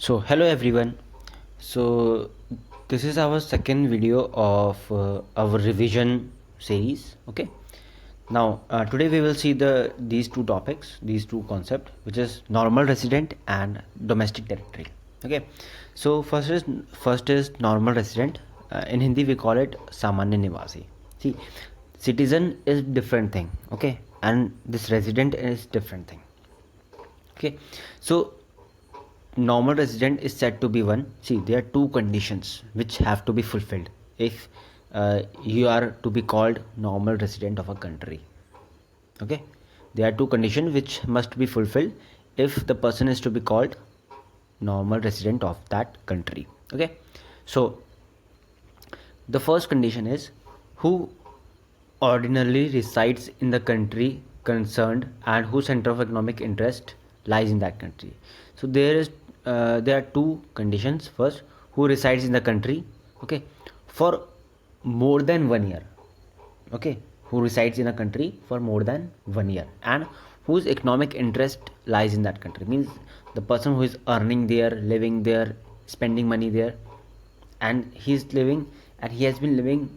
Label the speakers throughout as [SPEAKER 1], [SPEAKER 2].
[SPEAKER 1] So hello everyone. So this is our second video of our revision series. Okay. Now today we will see these two topics, these two concepts, which is normal resident and domestic territory. Okay. So first is normal resident. In Hindi we call it Samanya Nivasi. See, citizen is different thing. Okay, and this resident is different thing. Okay, so normal resident is said to be one. See, there are two conditions which have to be fulfilled if you are to be called normal resident of a country. Okay, there are two conditions which must be fulfilled if the person is to be called normal resident of that country. Okay, so the first condition is who ordinarily resides in the country concerned and whose center of economic interest lies in that country. So there are two conditions. First, who resides in the country, okay, for more than 1 year. Okay, who resides in a country for more than 1 year and whose economic interest lies in that country, means the person who is earning there, living there, spending money there, and he is living and he has been living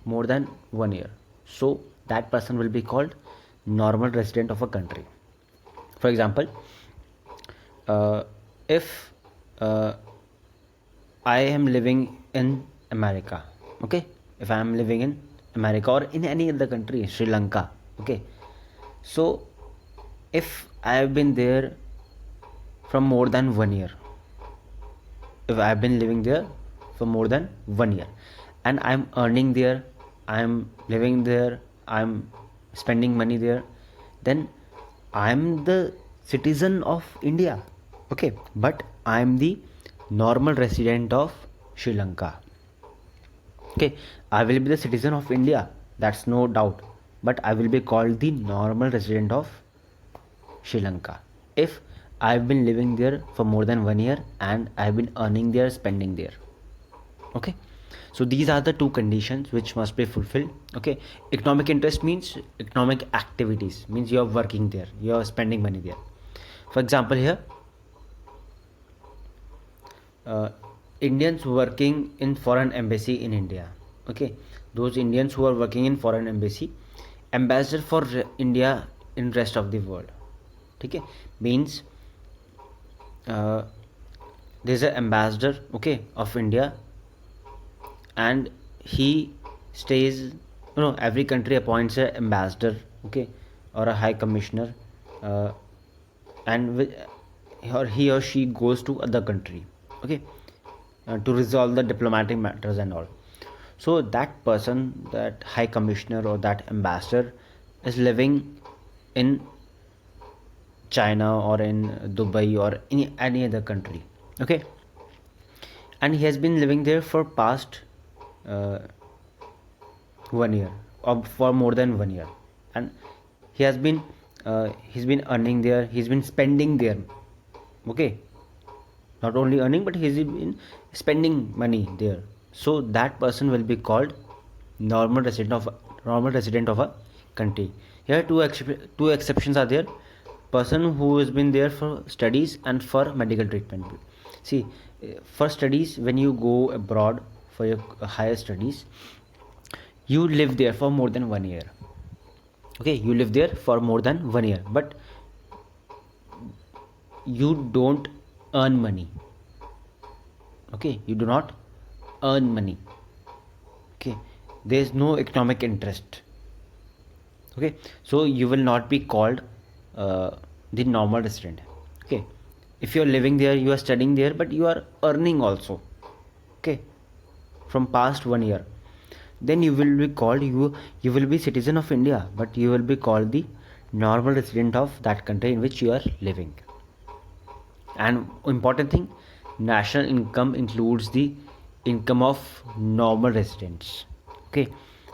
[SPEAKER 1] more than 1 year. So that person will be called normal resident of a country. For example, if I am living in America, okay, if I am living in America or in any other country, Sri Lanka, okay, so if I have been there from more than 1 year, if I have been living there for more than 1 year and I'm earning there, I'm living there, I'm spending money there, then I'm the citizen of India. Okay, but I'm the normal resident of Sri Lanka. Okay, I will be the citizen of India, that's no doubt, but I will be called the normal resident of Sri Lanka if I've been living there for more than 1 year and I've been earning there, spending there. Okay, so these are the two conditions which must be fulfilled. Okay, economic interest means economic activities, means you're working there, you're spending money there. For example, here Indians working in foreign embassy in India. Okay, those Indians who are working in foreign embassy, ambassador for India in rest of the world. Okay, means there's an ambassador, okay, of India, and he stays, every country appoints an ambassador, okay, or a high commissioner, and or he or she goes to other country, okay, to resolve the diplomatic matters and all. So that person, that high commissioner or that ambassador, is living in China or in Dubai or in any other country, okay, and he has been living there for past uh, 1 year or for more than 1 year, and he has been he's been earning there, he's been spending there, okay, not only earning but he's been spending money there. So that person will be called normal resident of a country. Here two exceptions are there: person who has been there for studies and for medical treatment. See, for studies, when you go abroad for your higher studies, you live there for more than 1 year. Okay, you live there for more than 1 year, but you don't earn money. Okay, you do not earn money. Okay, there is no economic interest. Okay, so you will not be called the normal resident. Okay, if you are living there, you are studying there, but you are earning also, okay, from past 1 year, then you will be called, you will be citizen of India, but you will be called the normal resident of that country in which you are living. And important thing, national income includes the income of normal residents. Okay,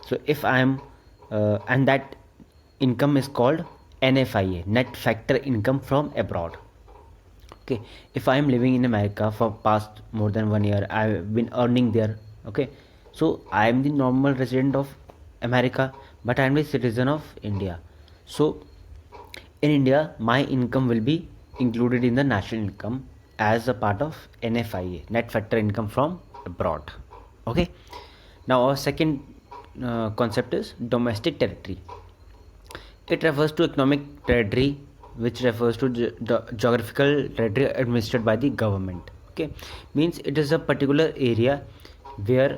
[SPEAKER 1] so if I am and that income is called NFIA, net factor income from abroad. Okay, if I am living in America for past more than 1 year, I've been earning there, okay, so I am the normal resident of America, but I am the citizen of India. So in India, my income will be included in the national income, as a part of NFIA, net factor income from abroad. Okay, now our second concept is domestic territory. It refers to economic territory, which refers to geographical territory administered by the government. Okay, means it is a particular area where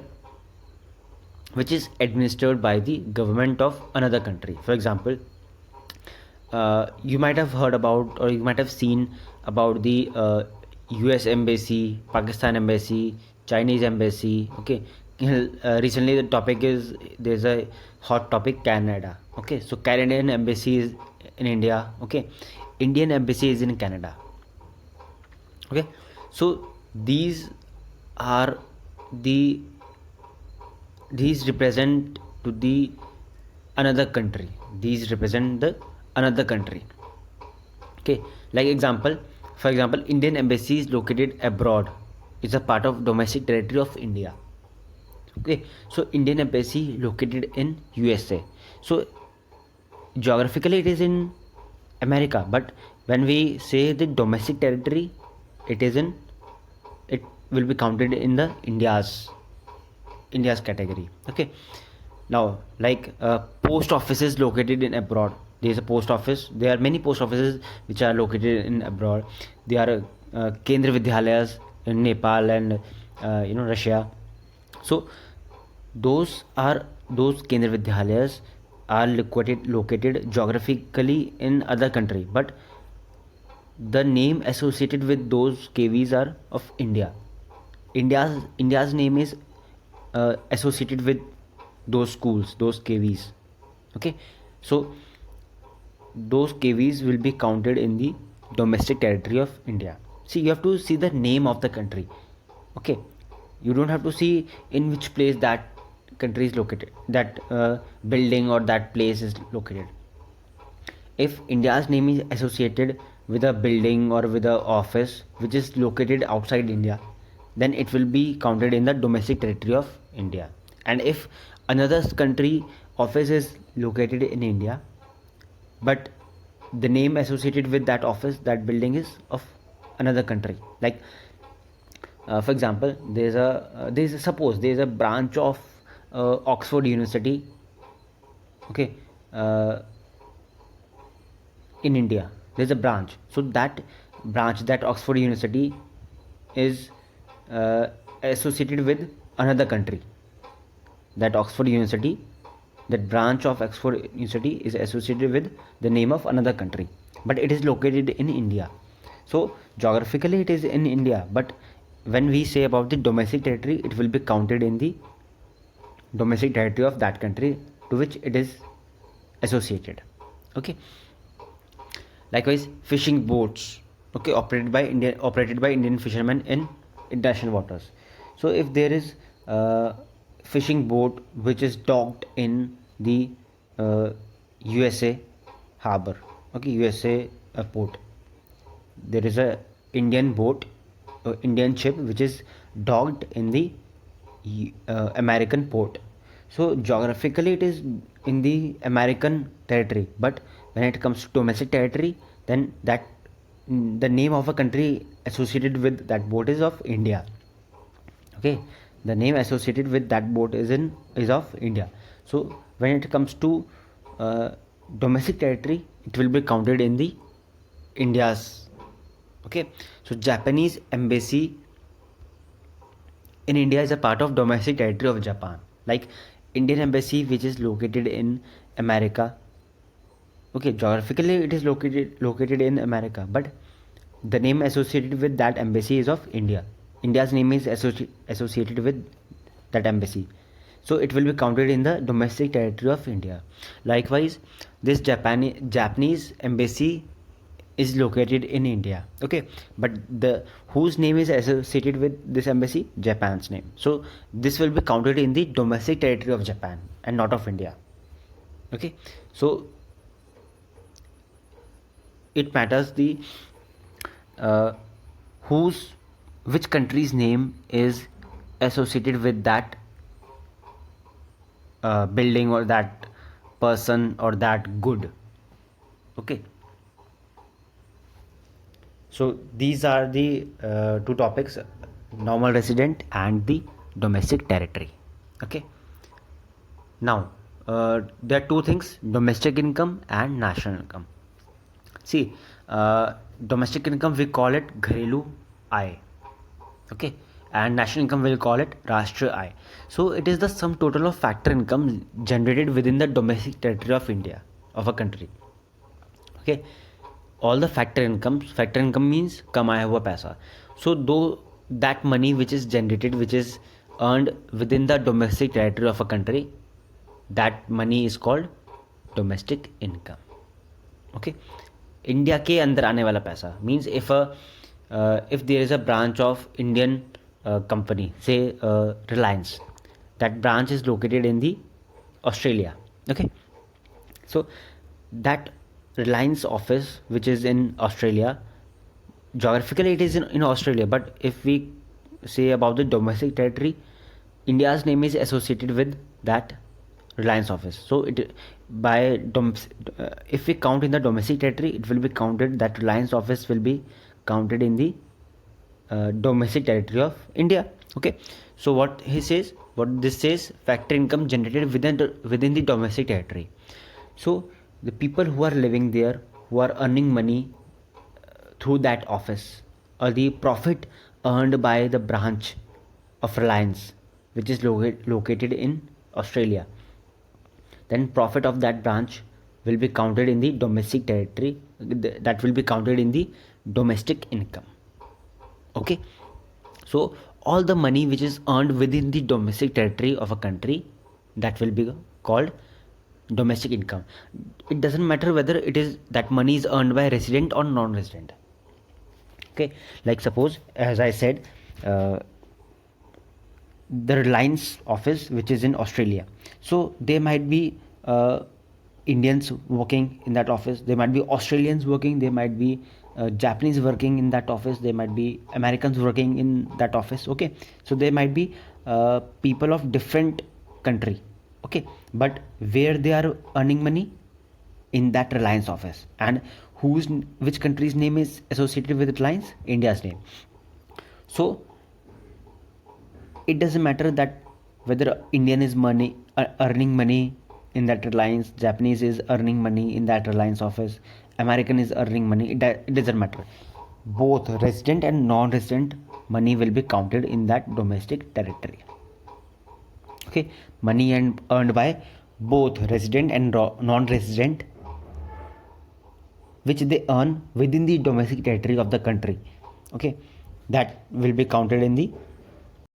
[SPEAKER 1] which is administered by the government of another country. For example, you might have heard about or you might have seen about the US embassy, Pakistan embassy, Chinese embassy. Okay, recently the topic is, there's a hot topic, Canada. Okay, so Canadian embassy is in India. Okay, Indian embassy is in Canada. Okay, so these are the these represent to the another country. These represent the another country. Okay, like example, for example, Indian embassy is located abroad, is a part of domestic territory of India. Okay, so Indian embassy located in USA, so geographically it is in America, but when we say the domestic territory, it is in, it will be counted in the India's category. Okay, now like post offices located in abroad. There is a post office. There are many post offices which are located in abroad. There are Kendra Vidyalayas in Nepal and Russia. So those Kendra Vidyalayas are located geographically in other country, but the name associated with those KVs are of India. India's name is associated with those schools, those KVs. Okay, so those KVs will be counted in the domestic territory of India. See, you have to see the name of the country. Okay, you don't have to see in which place that country is located, that building or that place is located. If India's name is associated with a building or with a office which is located outside India, then it will be counted in the domestic territory of India. And if another country office is located in India, but the name associated with that office, that building is of another country, like for example, suppose there's a branch of Oxford University. Okay, uh, in India there's a branch, so that branch, that Oxford University is uh, associated with another country. That Oxford University, that branch of Oxford University is associated with the name of another country, but it is located in India. So geographically it is in India, but when we say about the domestic territory, it will be counted in the domestic territory of that country to which it is associated. Okay, likewise fishing boats, okay, operated by Indian fishermen in international waters. So if there is a fishing boat which is docked in the USA harbor, okay, USA port, there is a Indian boat, Indian ship which is docked in the American port. So geographically it is in the American territory, but when it comes to domestic territory, then that the name of a country associated with that boat is of India. Okay, the name associated with that boat is of India. So when it comes to uh, domestic territory, it will be counted in the India's. Okay, so Japanese embassy in India is a part of domestic territory of Japan. Like Indian embassy which is located in America. Okay, geographically it is located in America, but the name associated with that embassy is of India. India's name is associated with that embassy, so it will be counted in the domestic territory of India. Likewise, this Japanese embassy is located in India. Okay, but the whose name is associated with this embassy? Japan's name. So this will be counted in the domestic territory of Japan and not of India. Okay, so it matters the uh, whose which country's name is associated with that building or that person or that good. Okay, So these are the two topics: normal resident and the domestic territory. Okay. Now there are two things: domestic income and national income. See, domestic income we call it घरेलू आय, okay, and national income we'll call it राष्ट्रीय आय. So it is the sum total of factor income generated within the domestic territory of India, of a country. Okay, all the factor income means कमाया हुआ पैसा. So though that money which is generated, which is earned within the domestic territory of a country, that money is called domestic income. Okay, India के अंदर आने वाला पैसा means if there is a branch of Indian company, say Reliance, that branch is located in the Australia. Okay, so that Reliance office which is in Australia, geographically it is in Australia, but if we say about the domestic territory, India's name is associated with that Reliance office. So it if we count in the domestic territory, it will be counted that Reliance office will be counted in the domestic territory of India. Okay, so what this says, factor income generated within the domestic territory. So the people who are living there, who are earning money through that office, or the profit earned by the branch of Reliance which is located in Australia, then profit of that branch will be counted in the domestic territory, that will be counted in the domestic income. Okay, so all the money which is earned within the domestic territory of a country, that will be called domestic income. It doesn't matter whether it is that money is earned by resident or non-resident. Okay, like suppose, as I said, the Reliance office which is in Australia, so there might be Indians working in that office, there might be Australians working, there might be Japanese working in that office, there might be Americans working in that office. Okay, so there might be people of different country. Okay, but where they are earning money? In that Reliance office. And which country's name is associated with Reliance? India's name. So it doesn't matter that whether Indian is earning money in that Reliance, Japanese is earning money in that Reliance office, American is earning money. It doesn't matter. Both resident and non-resident money will be counted in that domestic territory. Okay, money earned by both resident and non-resident, which they earn within the domestic territory of the country. Okay, that will be counted in the